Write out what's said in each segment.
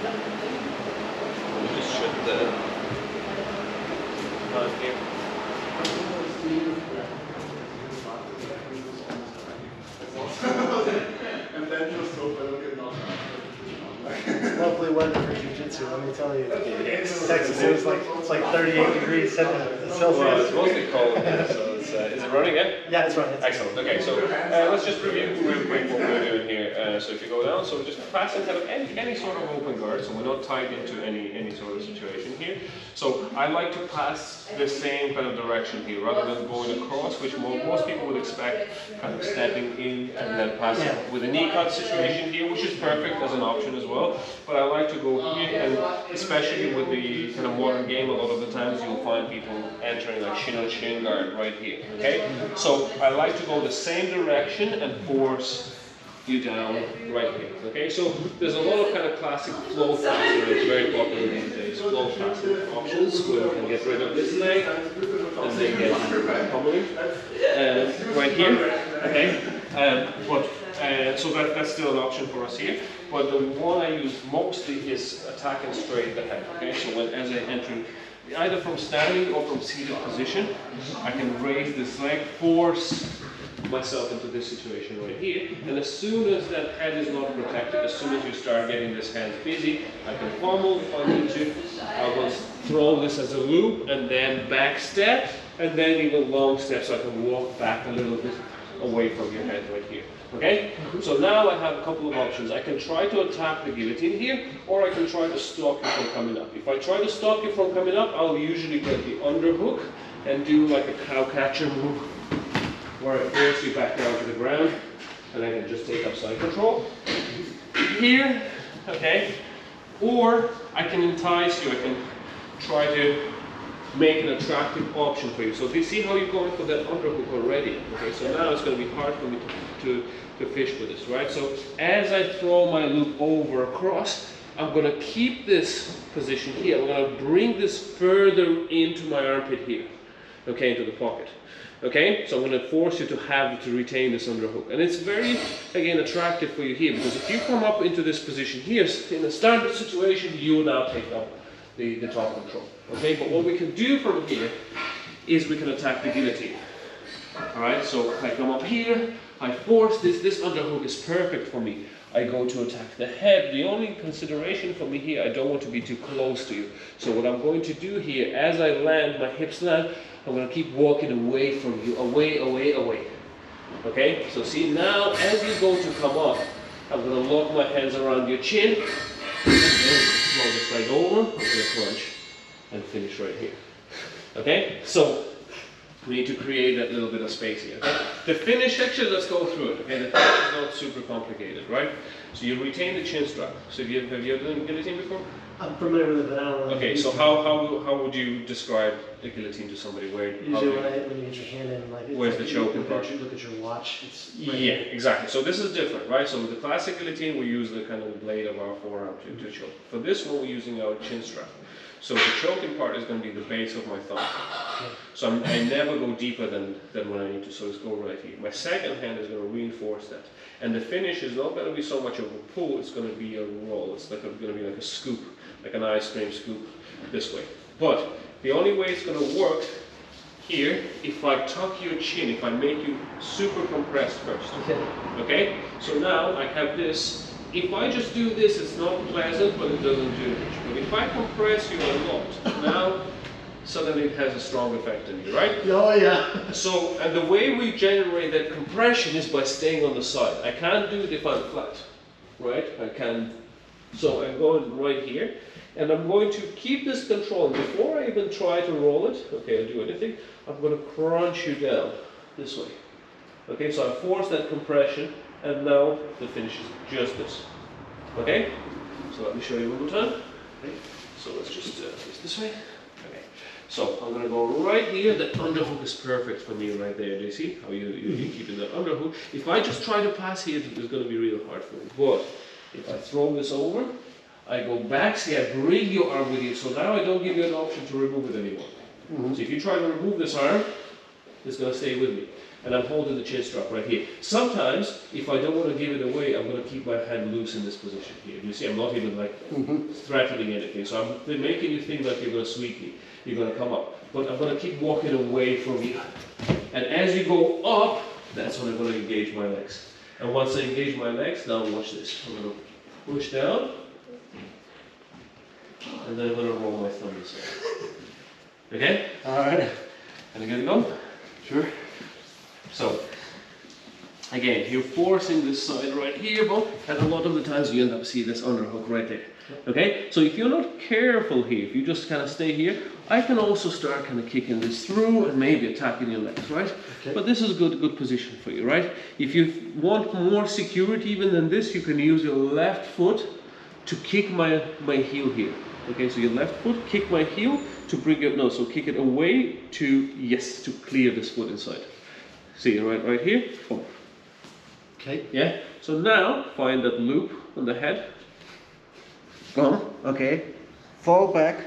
You just should here. And then just hope I don't get knocked out. It's lovely weather for jiu-jitsu, let me tell you. Texas, it's like 38 degrees Celsius. Well, it's mostly cold here, so it's, is it running yet? Yeah, it's running. Excellent. Okay, so let's just review real quick what we're doing here. So if you go down, so we're just passing kind of any sort of open guard, so we're not tied into any sort of situation here. So I like to pass the same kind of direction here, rather than going across, which most people would expect, kind of stepping in and then passing with a knee cut situation here, which is perfect as an option as well. But I like to go here, and especially with the kind of modern game, a lot of the times you'll find people entering like shin on shin guard right here. Okay, so I like to go the same direction and force you down right here. Okay, so there's a lot of kind of classic flow faster, it's very popular these days, flow faster options where we can get rid of this leg and then get pummeling right here. Okay, so that's still an option for us here. But the one I use mostly is attacking straight ahead. Okay, so as I enter, either from standing or from seated position, I can raise this leg, force myself into this situation right here, and as soon as that head is not protected, as soon as you start getting this hand busy, I can pummel if I need to. I will throw this as a loop and then back step, and then even long step, so I can walk back a little bit away from your head right here. Okay? So now I have a couple of options. I can try to attack the guillotine here, or I can try to stop you from coming up. If I try to stop you from coming up, I'll usually get the underhook and do like a cow catcher move, where I force you back down to the ground, and I can just take up side control here, okay? Or I can entice you, I can try to make an attractive option for you. So do you see how you're going for that underhook already? Okay, so now it's going to be hard for me to fish with this, right? So as I throw my loop over across, I'm going to keep this position here. I'm going to bring this further into my armpit here, okay, into the pocket. Okay, so I'm going to force you to retain this underhook. And it's very, again, attractive for you here, because if you come up into this position here, in a standard situation, you will now take up the top control. Okay, but what we can do from here is we can attack the guillotine. Alright, so I come up here, I force this underhook is perfect for me. I go to attack the head. The only consideration for me here, I don't want to be too close to you. So what I'm going to do here, as I land, my hips land, I'm going to keep walking away from you, away, away, away. Okay, so see now, as you go to come up, I'm going to lock my hands around your chin, and then roll this leg over, I'm going to crunch, and finish right here. Okay, so we need to create that little bit of space here. Okay? The finish section, let's go through it. Okay, the finish is not super complicated, right? So you retain the chin strap. So have you ever done guillotine before? I'm familiar with it, but I don't know. Okay, so how would you describe the guillotine to somebody? Usually when you get your hand in, like, where's the choking part? Look at your watch. It's right here. Exactly. So this is different, right? So with the classic guillotine, we use the kind of the blade of our forearm to choke. For this one, we're using our chin strap. So the choking part is going to be the base of my thumb. So I never go deeper than when I need to, so let's go right here. My second hand is going to reinforce that. And the finish is not going to be so much of a pull, it's going to be a roll. It's going to be like a scoop, like an ice cream scoop this way. But the only way it's going to work here, if I tuck your chin, if I make you super compressed first. Okay? So now I have this. If I just do this, it's not pleasant, but it doesn't do much. But if I compress you a lot, now suddenly it has a strong effect on you, right? Oh yeah. So, and the way we generate that compression is by staying on the side. I can't do it if I'm flat, right? I can. So I'm going right here, and I'm going to keep this control. And before I even try to roll it, okay, I'll do anything, I'm going to crunch you down this way. Okay, so I force that compression, and now the finish is just this. Okay? So let me show you one more time. Okay. So let's just this way. Okay. So I'm going to go right here. The underhook is perfect for me right there. Do you see how you're keeping that underhook? If I just try to pass here, it's going to be real hard for me. But if I throw this over, I go back, see, I bring your arm with you. So now I don't give you an option to remove it anymore. So if you try to remove this arm, it's going to stay with me. and I'm holding the chin strap right here. Sometimes, if I don't want to give it away, I'm going to keep my hand loose in this position here. You see, I'm not even like threatening anything. So I'm making you think like you're going to sweep me. You're going to come up. But I'm going to keep walking away from you. And as you go up, that's when I'm going to engage my legs. And once I engage my legs, now watch this. I'm going to push down. And then I'm going to roll my thumb this way. Okay? Alright. And I get it go? Sure. So, again, you're forcing this side right here, but and a lot of the times you end up seeing this underhook right there. Okay? So if you're not careful here, if you just kind of stay here, I can also start kind of kicking this through and maybe attacking your legs, right? Okay. But this is a good position for you, right? If you want more security even than this, you can use your left foot to kick my heel here. Okay, so your left foot, kick my heel to bring it, no, so kick it away to, yes, to clear this foot inside. See, right here, boom. Okay. Yeah, so now find that loop on the head. Come, okay, fall back,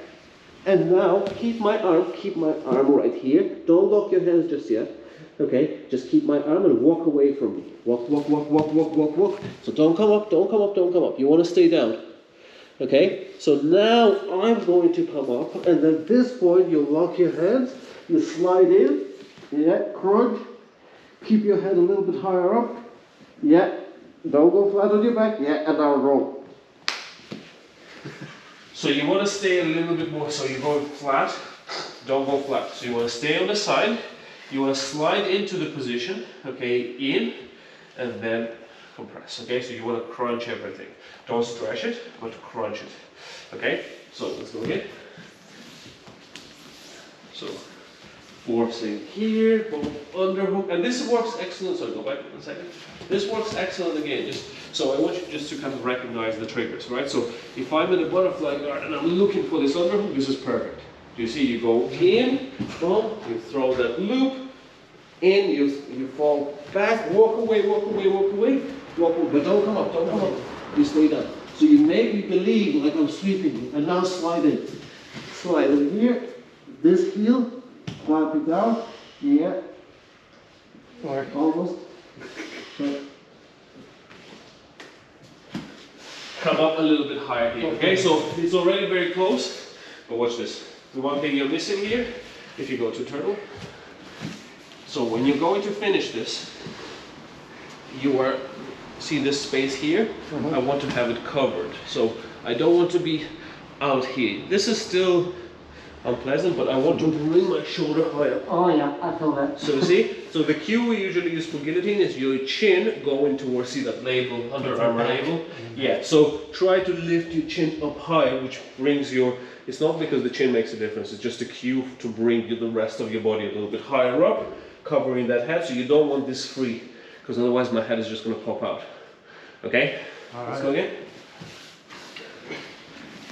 and now keep my arm right here. Don't lock your hands just yet. Okay, just keep my arm and walk away from me. Walk, walk, walk, walk, walk, walk, walk. So don't come up, don't come up, don't come up. You want to stay down. Okay, so now I'm going to come up, and at this point you lock your hands, you slide in, yeah, crunch, keep your head a little bit higher up, yeah, don't go flat on your back, yeah, and now roll. So you want to stay a little bit more, so you're going flat, don't go flat. So you want to stay on the side, you want to slide into the position, okay, in, and then compress, okay? So you want to crunch everything. Don't stretch it, but crunch it, okay? So let's go again. So, forcing here, boom, underhook, and this works excellent, so go back 1 second. This works excellent again, so I want you just to kind of recognize the triggers, right? So if I'm in a butterfly guard and I'm looking for this underhook, this is perfect. You see, you go in, boom, you throw that loop, in, you fall back, walk away, walk away, walk away, walk away, but don't come up, don't come up. You stay down. So you make me believe like I'm sweeping you, and now slide in. Slide in here, this heel, clamp it down, yeah, or almost. Come up a little bit higher here, okay? So it's already very close, but watch this. The one thing you're missing here, if you go to turtle, so when you're going to finish this, you are, see this space here? I want to have it covered. So I don't want to be out here. This is still unpleasant, but I want to bring my shoulder higher. Oh yeah, I feel that. So you see, so the cue we usually use for guillotine is your chin going towards, see that label, Under Armour label? Yeah, so try to lift your chin up higher, which brings your, it's not because the chin makes a difference, it's just a cue to bring the rest of your body a little bit higher up, covering that head, so you don't want this free, because otherwise my head is just going to pop out. Okay? Let's go again.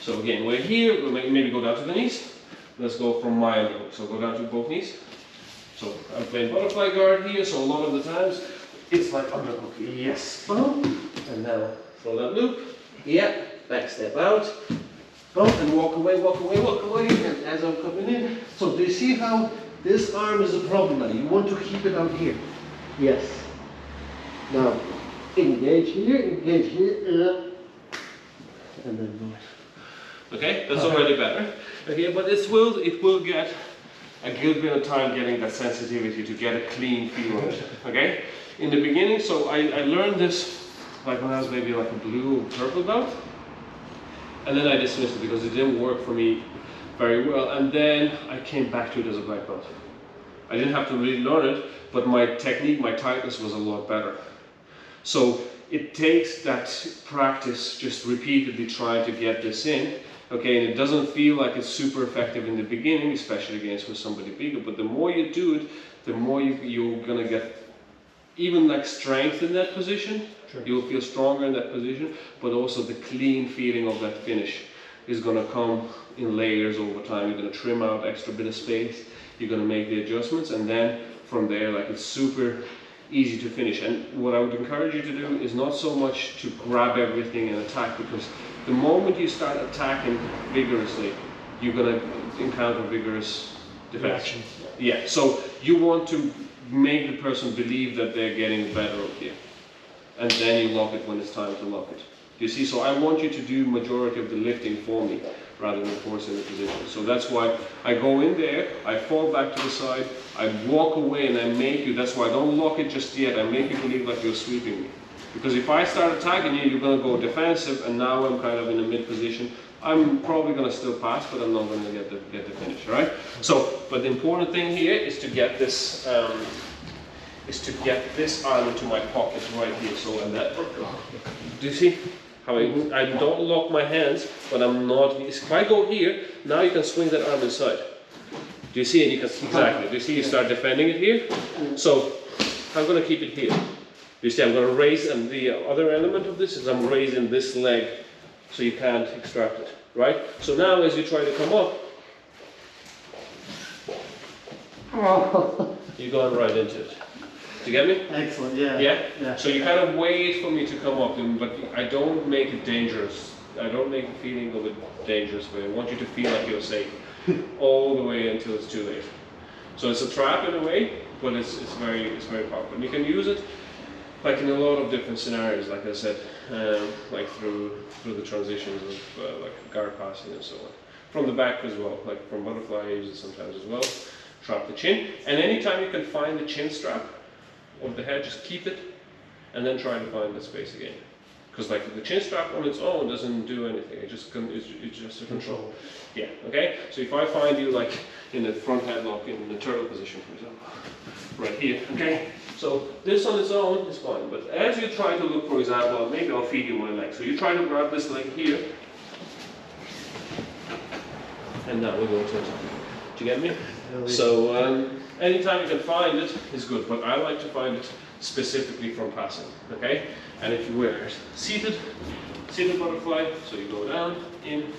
So again, we're here, we'll maybe go down to the knees. Let's go from my underhook. So go down to both knees. So I'm playing butterfly guard here, so a lot of the times it's like underhook. Yes. Boom. And now throw that loop. Yeah. Back step out. Boom. And walk away, walk away, walk away. And as I'm coming in. So do you see how this arm is a problem now? You want to keep it out here. Yes. Now engage here, and then go. Okay, that's already better. Okay, but it will get a good bit of time getting that sensitivity to get a clean feel of it. Okay? In the beginning, so I learned this like when I was maybe like a blue or purple belt. And then I dismissed it because it didn't work for me very well. And then I came back to it as a black belt. I didn't have to really learn it, but my technique, my tightness was a lot better. So it takes that practice, just repeatedly trying to get this in. Okay, and it doesn't feel like it's super effective in the beginning, especially against with somebody bigger, but the more you do it, the more you're gonna get even like strength in that position. Sure. You'll feel stronger in that position, but also the clean feeling of that finish is gonna come in layers over time. You're gonna trim out extra bit of space, you're gonna make the adjustments, and then from there, like it's super easy to finish. And what I would encourage you to do is not so much to grab everything and attack, because the moment you start attacking vigorously, you're going to encounter vigorous reaction. Yeah, so you want to make the person believe that they're getting better up here. And then you lock it when it's time to lock it. You see, so I want you to do majority of the lifting for me rather than forcing the position. So that's why I go in there, I fall back to the side, I walk away and I make you, that's why I don't lock it just yet, I make you believe like you're sweeping me. Because if I start attacking you, you're going to go defensive and now I'm kind of in a mid position. I'm probably going to still pass, but I'm not going to get the finish, right? So, but the important thing here is to get this arm into my pocket right here. So, and that, do you see how I don't lock my hands, but I'm not, if I go here, now you can swing that arm inside. Do you see? And you can, exactly, do you see you start defending it here? So, I'm going to keep it here. You see, I'm going to raise, and the other element of this is I'm raising this leg so you can't extract it, right? So now as you try to come up, you're going right into it. Do you get me? Excellent, yeah. Yeah? So you kind of wait for me to come up, but I don't make it dangerous. I don't make the feeling of it dangerous way. I want you to feel like you're safe all the way until it's too late. So it's a trap in a way, but it's very powerful. And you can use it like in a lot of different scenarios, like I said, like through the transitions of like guard passing and so on. From the back as well, like from butterfly I use it sometimes as well. Trap the chin, and anytime you can find the chin strap of the head, just keep it, and then try to find the space again. Because like the chin strap on its own doesn't do anything. It's just a control. Yeah. Okay. So if I find you like in the front headlock in the turtle position, for example, right here. Okay. So this on its own is fine, but as you try to look, for example, maybe I'll feed you my leg. So you try to grab this leg here, and now we go to it. Do you get me? So anytime you can find it is good, but I like to find it specifically from passing. Okay, and if you wear seated butterfly, so you go down in.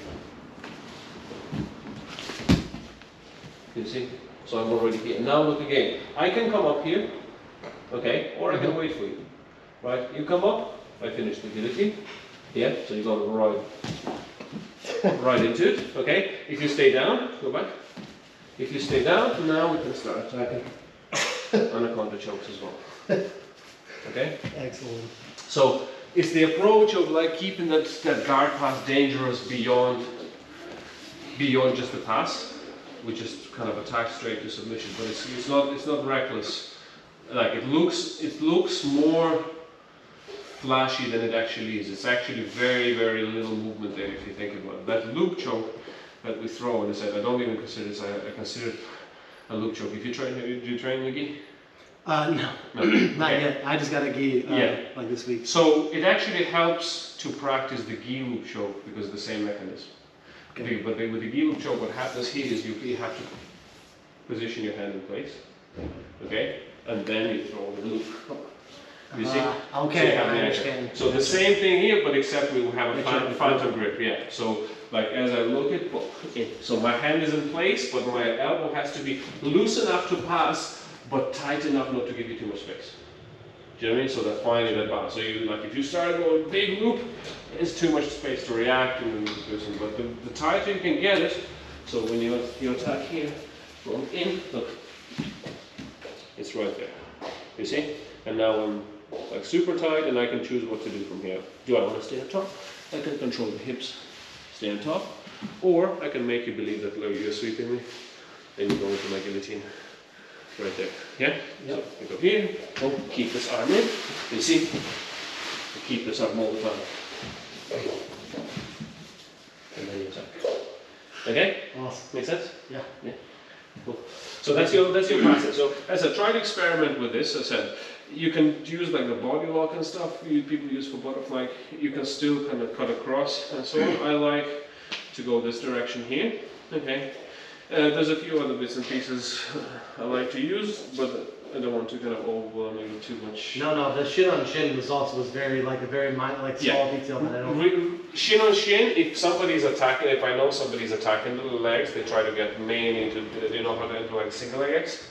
You see? So I'm already here. Now look again. I can come up here. Okay, or I can wait for you. Right, you come up, I finish the guillotine. Yeah, so you go right into it. Okay, if you stay down, go back. If you stay down, now we can start attacking anaconda chokes as well. Okay? Excellent. So it's the approach of like keeping that guard pass dangerous beyond just the pass, which is kind of attack straight to submission, but it's not reckless. Like it looks more flashy than it actually is. It's actually very little movement there if you think about it. That loop choke that we throw, and I said I don't even consider this. I consider it a loop choke. If you train, do you train the gi? No, not yet. I just got a gi like this week. So it actually helps to practice the gi loop choke because of the same mechanism. Okay. But with the gi loop choke, what happens here is you have to position your hand in place. Okay. And then you throw the loop. You see? Okay, so I understand. So the same thing here, but except we will have a phantom grip. Yeah. So like as I look at, so my hand is in place, but my elbow has to be loose enough to pass, but tight enough not to give you too much space. Do you know what I mean? So that's finding that balance. So you like if you start going big loop, it's too much space to react and but the tighter you can get it. So when you attack here, from in, look. It's right there, you see? And now I'm like super tight and I can choose what to do from here. Do I want to stay on top? I can control the hips, stay on top. Or I can make you believe that you're sweeping me. Then you go into my guillotine right there. Yeah? Yep. So you go here, keep this arm in. You see? You keep this arm all the time. And then you attack. Okay? Awesome. Make sense? Yeah. Yeah. Cool. So that's your process. So as I said, try to experiment with this. As I said, you can use like the body lock and stuff people use for butterfly. You can still kind of cut across and so on. I like to go this direction here. Okay. There's a few other bits and pieces I like to use, but I don't want to kind of overwhelm you with too much. No, the shin on shin was also very minor, small detail that I don't. Shin on shin. If somebody's attacking, if I know somebody's attacking the legs, they try to get mainly into how to enter like single leg X.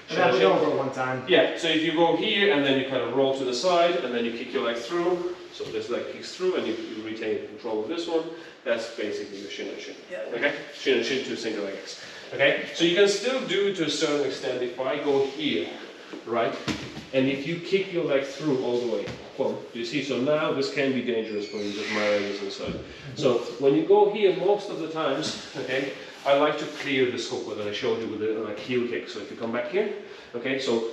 Yeah, we go over it one time. Yeah. So if you go here and then you kind of roll to the side and then you kick your leg through. So this leg kicks through and you retain control of this one. That's basically your shin and shin. Okay? Shin and shin, 2 single legs. Okay? So you can still do it to a certain extent if I go here, right? And if you kick your leg through all the way, well, you see, so now this can be dangerous when you just marry this inside. So when you go here, most of the times, okay, I like to clear this hook that I showed you with the like heel kick. So if you come back here, okay, so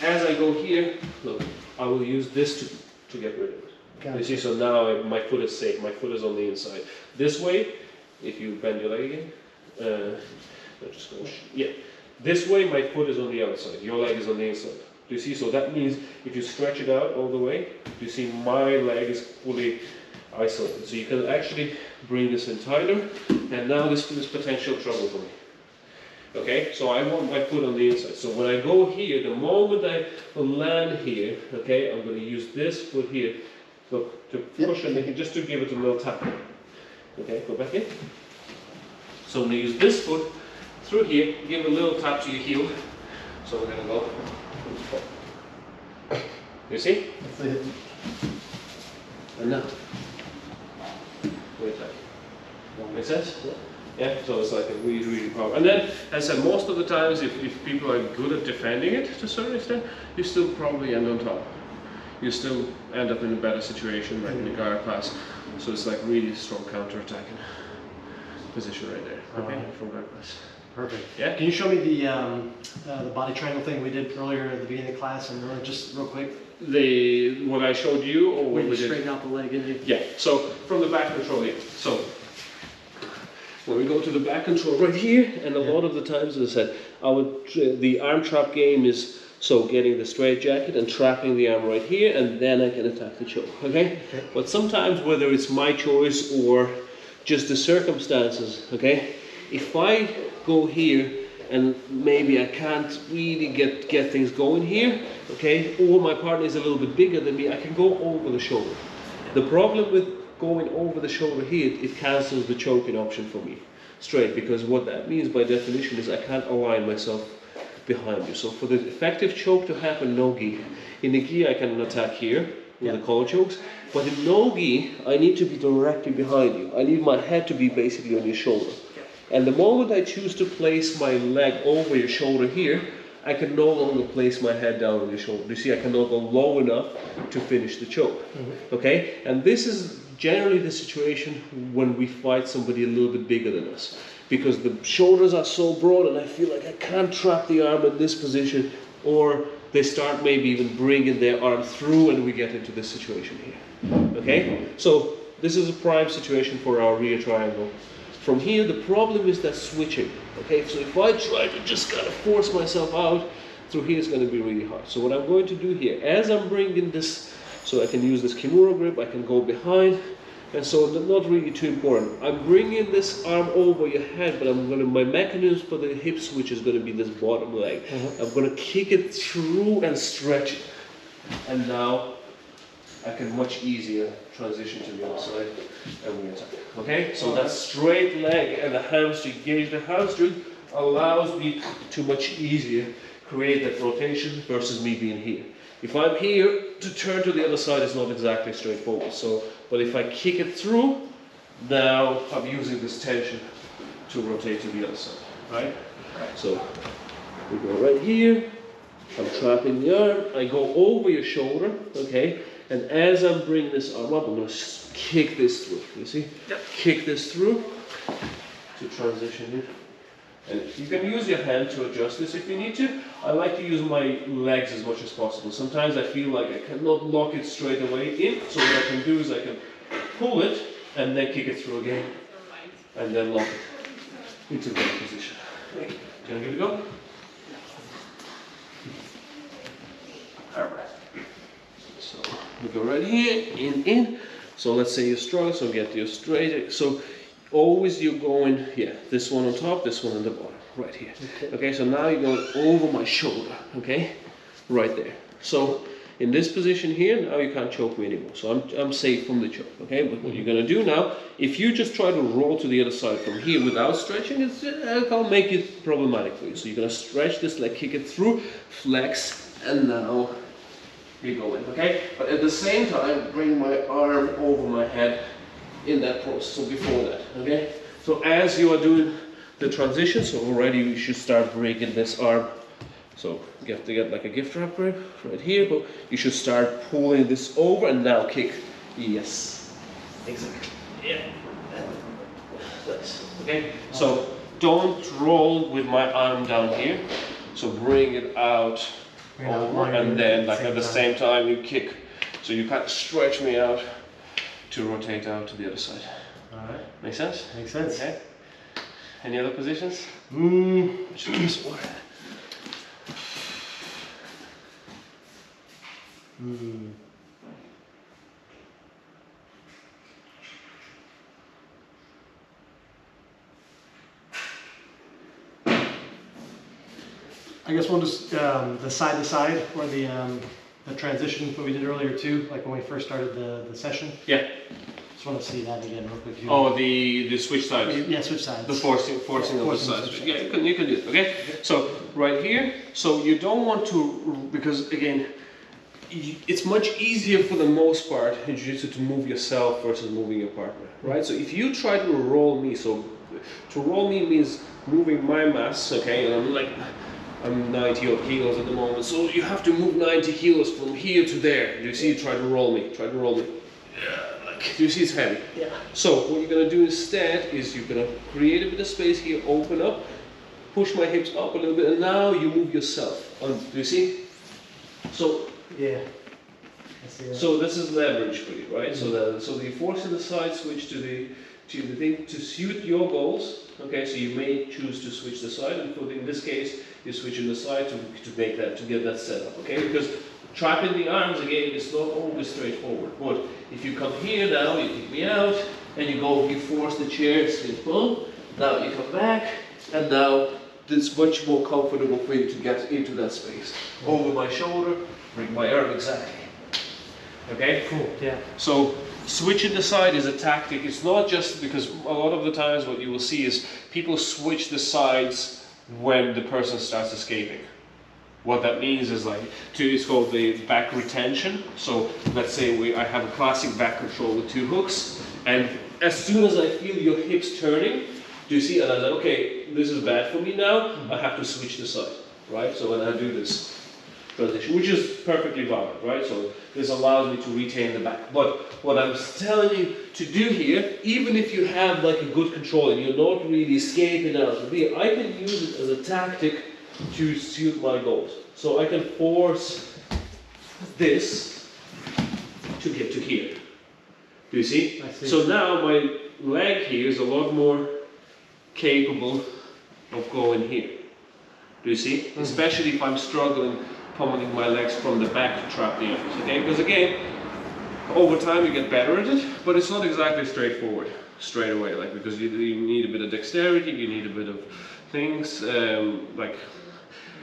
as I go here, look, I will use this to get rid of it. Gotcha. You see, so now my foot is safe, my foot is on the inside. This way, if you bend your leg again, just go, yeah. This way, my foot is on the outside, your leg is on the inside. Do you see? So that means if you stretch it out all the way, you see my leg is fully isolated. So you can actually bring this in tighter, and now this is potential trouble for me. Okay, so I want my foot on the inside. So when I go here, the moment I land here, okay, I'm going to use this foot here, look, to push and just to give it a little tap. Okay, go back in. So I'm going to use this foot through here, give a little tap to your heel. So we're going to go. You see? And now. Wait a second. Make sense? Yeah, so it's like a really, really powerful. And then, as I said, most of the times, if people are good at defending it to a certain extent, you still probably end on top. You still end up in a better situation, like in the guard pass. So it's like really strong counter-attacking position right there. Okay, from guard pass. Perfect. Yeah. Can you show me the body triangle thing we did earlier at the beginning of the class, and just real quick? What I showed you, or what When you we did? straighten out the leg, didn't you? Yeah. So from the back control here. So when we go to the back control right here, and a lot of the times, as I said, the arm trap game is so getting the straight jacket and trapping the arm right here, and then I can attack the choke. Okay. But sometimes, whether it's my choice or just the circumstances, okay, if I go here and maybe I can't really get things going here, okay, or my partner is a little bit bigger than me, I can go over the shoulder. The problem with going over the shoulder here, it cancels the choking option for me straight, because what that means by definition is I can't align myself behind you. So for the effective choke to happen, no gi. In the gi I can attack here with the collar chokes, but in no gi I need to be directly behind you. I need my head to be basically on your shoulder. And the moment I choose to place my leg over your shoulder here, I can no longer place my head down on your shoulder. You see, I cannot go low enough to finish the choke. Okay? And this is generally the situation when we fight somebody a little bit bigger than us. Because the shoulders are so broad and I feel like I can't trap the arm in this position, or they start maybe even bringing their arm through and we get into this situation here. Okay? So this is a prime situation for our rear triangle. From here, the problem is that switching. Okay, so if I try to just kind of force myself out, through here is going to be really hard. So what I'm going to do here, as I'm bringing this, so I can use this Kimura grip, I can go behind, and so not really too important. I'm bringing this arm over your head, but my mechanism for the hip switch is going to be this bottom leg. I'm going to kick it through and stretch it, and now I can much easier transition to the other side and we attack. Okay, so that straight leg and the hamstring, engage the hamstring, allows me to much easier create that rotation versus me being here. If I'm here, to turn to the other side is not exactly straightforward. So, but if I kick it through, now I'm using this tension to rotate to the other side, right? So we go right here, I'm trapping the arm, I go over your shoulder, okay? And as I'm bringing this arm up, I'm going to kick this through, you see? Yep. Kick this through to transition it. And you can use your hand to adjust this if you need to. I like to use my legs as much as possible. Sometimes I feel like I cannot lock it straight away in, so what I can do is I can pull it and then kick it through again, and then lock it into that position. Okay. Can I give it a go? Alright. So we go right here, in. So let's say you're strong, so get your straight. So always you're going, this one on top, this one on the bottom, right here. Okay, so now you're going over my shoulder, okay? Right there. So in this position here, now you can't choke me anymore. So I'm safe from the choke, okay? But what you're gonna do now, if you just try to roll to the other side from here without stretching, I'll make it problematic for you. So you're gonna stretch this leg, kick it through, flex, and now we go in, okay? But at the same time, bring my arm over my head in that process, so before that, okay? So as you are doing the transition, so already we should start breaking this arm. So you have to get like a gift wrap grip right here, but you should start pulling this over and now kick. Yes, exactly. Yeah. Nice. Okay. So don't roll with my arm down here. So bring it out over, and then like at the same time you kick. So you kind of stretch me out to rotate out to the other side. All right. Make sense? Makes sense. Okay. Any other positions? Should we just water? I guess we'll just the side to side, or the transition that we did earlier too, like when we first started the session. Yeah. Just want to see that again real quick. Oh, the switch sides. Yeah, switch sides. The forcing of the sides. Yeah, you can do it. Okay. So right here. So you don't want to, because again, it's much easier for the most part in jiu-jitsu to move yourself versus moving your partner, right? So if you try to roll me, so to roll me means moving my mass, okay, and I'm 90 odd kilos at the moment, so you have to move 90 kilos from here to there. Do you see? Try to roll me. Yeah, like, do you see it's heavy? Yeah. So what you're gonna do instead is you're gonna create a bit of space here, open up, push my hips up a little bit, and now you move yourself. Do you see? So yeah. I see that. so this is leverage for you, right? So you force the side switch to the thing to suit your goals. Okay, so you may choose to switch the side, and in this case, you're switching the side to get that set up. Okay, because trapping the arms again is not always straightforward. But if you come here now, you kick me out, and you force the chair, spin boom. Now you come back, and now it's much more comfortable for you to get into that space. Over my shoulder, bring my arm exactly. Okay? Cool, yeah. So switching the side is a tactic. It's not just because a lot of the times what you will see is people switch the sides when the person starts escaping. What that means is it's called the back retention. So let's say I have a classic back control with 2 hooks, and as soon as I feel your hips turning, do you see? And I'm like, okay, this is bad for me now. I have to switch the side, right? So when I do this transition, which is perfectly valid, right? So this allows me to retain the back. But what I'm telling you to do here, even if you have like a good control and you're not really escaping out of here, I can use it as a tactic to suit my goals. So I can force this to get to here. Do you see? I see. So now my leg here is a lot more capable of going here. Do you see? Especially if I'm struggling pummeling my legs from the back to trap the arms, okay? Because again, over time you get better at it, but it's not exactly straightforward straight away, because you need a bit of dexterity, you need a bit of things, like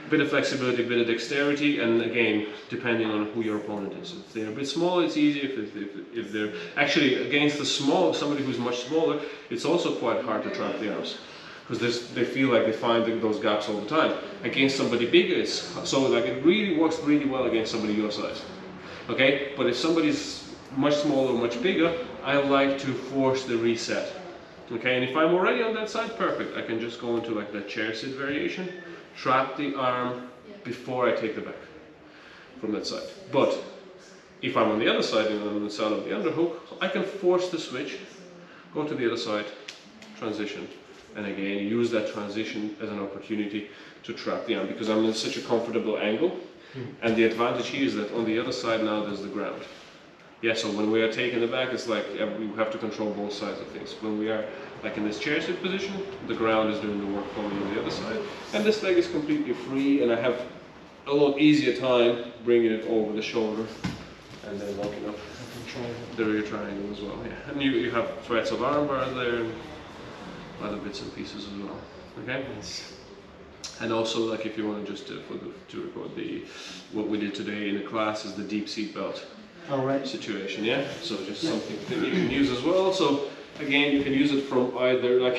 a bit of flexibility, a bit of dexterity, and again, depending on who your opponent is. If they're a bit smaller, it's easier. If they're actually against somebody who's much smaller, it's also quite hard to trap the arms. Because they feel like they find those gaps all the time. Against somebody bigger, it really works really well against somebody your size. Okay, but if somebody's much smaller or much bigger, I like to force the reset. Okay, and if I'm already on that side, perfect. I can just go into like the chair sit variation, trap the arm before I take the back from that side. But if I'm on the other side and on the side of the underhook, I can force the switch, go to the other side, transition. And again, use that transition as an opportunity to trap the arm, because I'm in such a comfortable angle. And the advantage here is that on the other side now there's the ground. Yeah, so when we are taking the back, it's like we have to control both sides of things. When we are like in this chair sit position, the ground is doing the work for me on the other side. And this leg is completely free, and I have a lot easier time bringing it over the shoulder and then locking up the rear triangle as well. Yeah. And you have threads of arm bars there, and other bits and pieces as well. Okay. And also, like if you want to just to record what we did today in the class is the deep seat belt situation. Yeah. So just something that you can use as well. So again, you can use it from either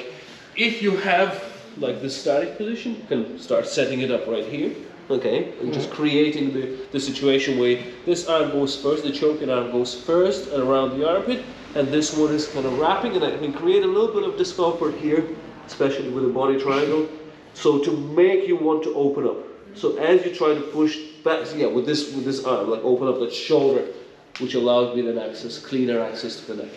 if you have like the static position, you can start setting it up right here. okay, and just creating the situation where this arm goes first, the choking arm goes first and around the armpit, and this one is kind of wrapping, and I can create a little bit of discomfort here, especially with a body triangle, so to make you want to open up. So as you try to push back, yeah, with this arm, like open up that shoulder, which allows me then cleaner access to the neck,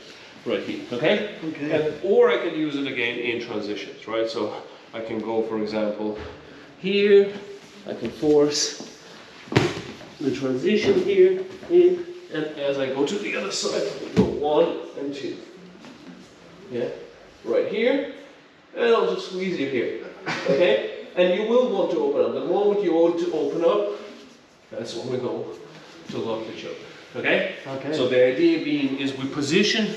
right here, okay? Okay. And, or I can use it again in transitions, right? So I can go, for example, here, I can force the transition here in, and as I go to the other side, I go 1 and 2. Yeah, right here, and I'll just squeeze you here, okay? And you will want to open up. The moment you want to open up, that's when we go to lock the choke, okay? Okay. So the idea being is we position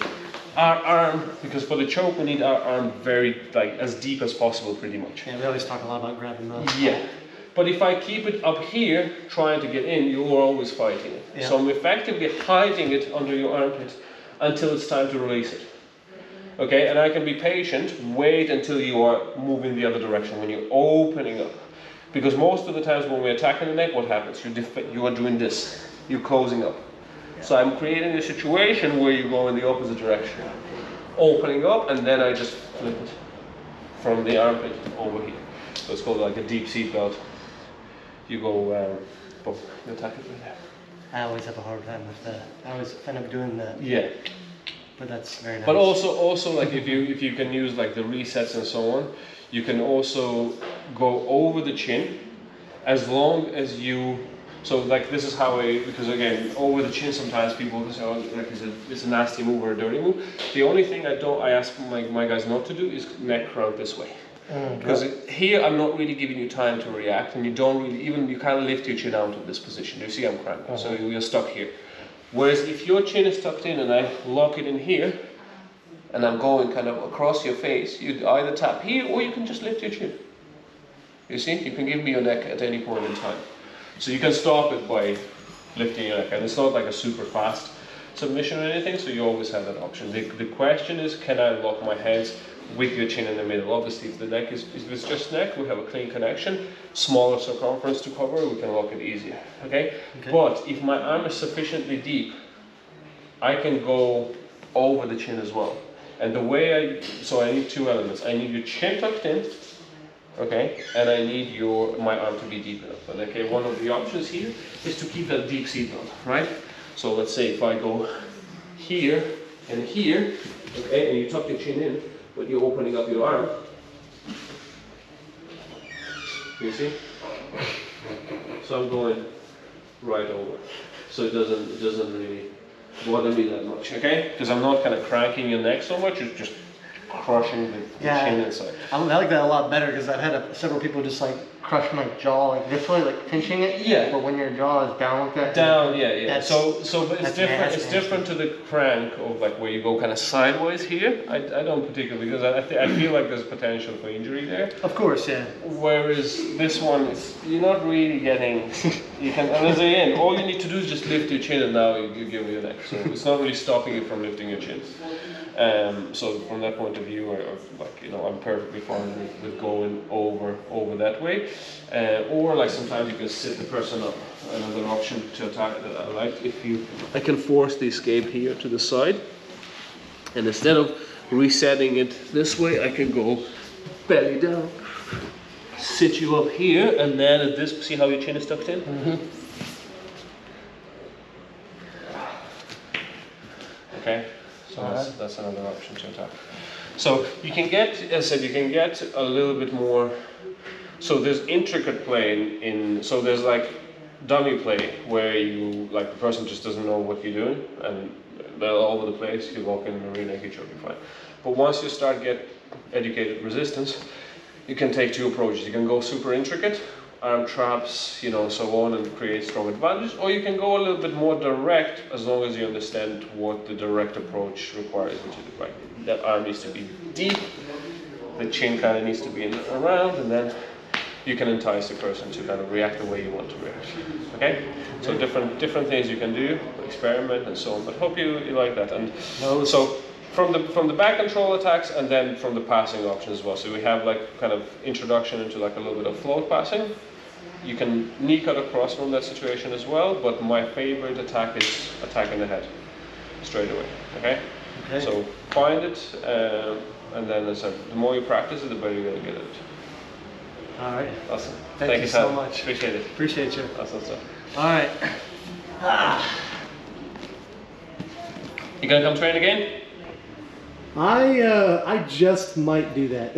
our arm, because for the choke we need our arm very, like, as deep as possible pretty much. Yeah, we always talk a lot about grabbing the... Yeah. But if I keep it up here, trying to get in, you're always fighting it. Yeah. So I'm effectively hiding it under your armpit until it's time to release it. Okay, and I can be patient, wait until you are moving the other direction, when you're opening up. Because most of the times when we're attacking the neck, what happens? You are doing this, you're closing up. So I'm creating a situation where you go in the opposite direction. Opening up, and then I just flip it from the armpit over here. So it's called like a deep seat belt. You go, boom, you attack it right there. I always have a hard time with that. I always end up doing that. Yeah. But that's very nice. But also like if you can use like the resets and so on, you can also go over the chin, as long as you. So like this is how because again over the chin sometimes people say, oh, like it's a nasty move or a dirty move. The only thing I ask my guys not to do is neck crank this way. Because here I'm not really giving you time to react, and you don't really, even you can't lift your chin out of this position. You see I'm cranking, so you're stuck here. Whereas if your chin is tucked in and I lock it in here, and I'm going kind of across your face, you either tap here or you can just lift your chin. You see, you can give me your neck at any point in time. So you can stop it by lifting your neck, and it's not like a super fast submission or anything, so you always have that option. The question is, can I lock my hands with your chin in the middle? Obviously, if it's just neck, we have a clean connection, smaller circumference to cover, we can lock it easier, okay? But if my arm is sufficiently deep, I can go over the chin as well. And the way so I need two elements. I need your chin tucked in, okay? And I need my arm to be deep enough. And okay, one of the options here is to keep that deep seat belt, right? So let's say if I go here and here, okay, and you tuck your chin in, but you're opening up your arm. You see? So I'm going right over. So it doesn't really bother me that much, okay? Because I'm not kind of cranking your neck so much, it's just crushing the chin inside. I like that a lot better, because I've had several people just like crush my jaw like this way, like pinching it. Yeah. But when your jaw is down like that. Down, yeah. So but it's different. Nasty. It's different to the crank of like where you go kind of sideways here. I don't particularly, because I feel like there's potential for injury there. Of course, yeah. Whereas this one, you're not really getting. You can, and at the end, all you need to do is just lift your chin, and now you give your neck. So it's not really stopping you from lifting your chin. So from that point of view, I'm perfectly fine with going over that way. Or like sometimes you can sit the person up. Another option to attack that I like, I can force the escape here to the side, and instead of resetting it this way, I can go belly down, sit you up here, and then at this, see how your chin is tucked in? Okay, so that's another option to attack. So you can get, as I said, you can get a little bit more. So there's intricate play so there's like dummy play where you, like the person just doesn't know what you're doing and they're all over the place, you walk in the arena, you choke, you're fine. But once you start get educated resistance, you can take two approaches. You can go super intricate, arm traps, so on, and create strong advantage, or you can go a little bit more direct as long as you understand what the direct approach requires, which is like that arm needs to be deep, the chin kind of needs to be around, and then you can entice the person to kind of react the way you want to react. Okay? So different things you can do, experiment and so on. But hope you like that. And so from the back control attacks, and then from the passing option as well. So we have like kind of introduction into like a little bit of float passing, You can knee cut across from that situation as well, but my favorite attack is attacking the head straight away. Okay? Okay. So find it, and then as I said, the more you practice it, the better you're going to get at it. All right. Awesome. Thank you Sam. so much. Appreciate it. Appreciate you. Awesome stuff. All right. You gonna come train again? I just might do that.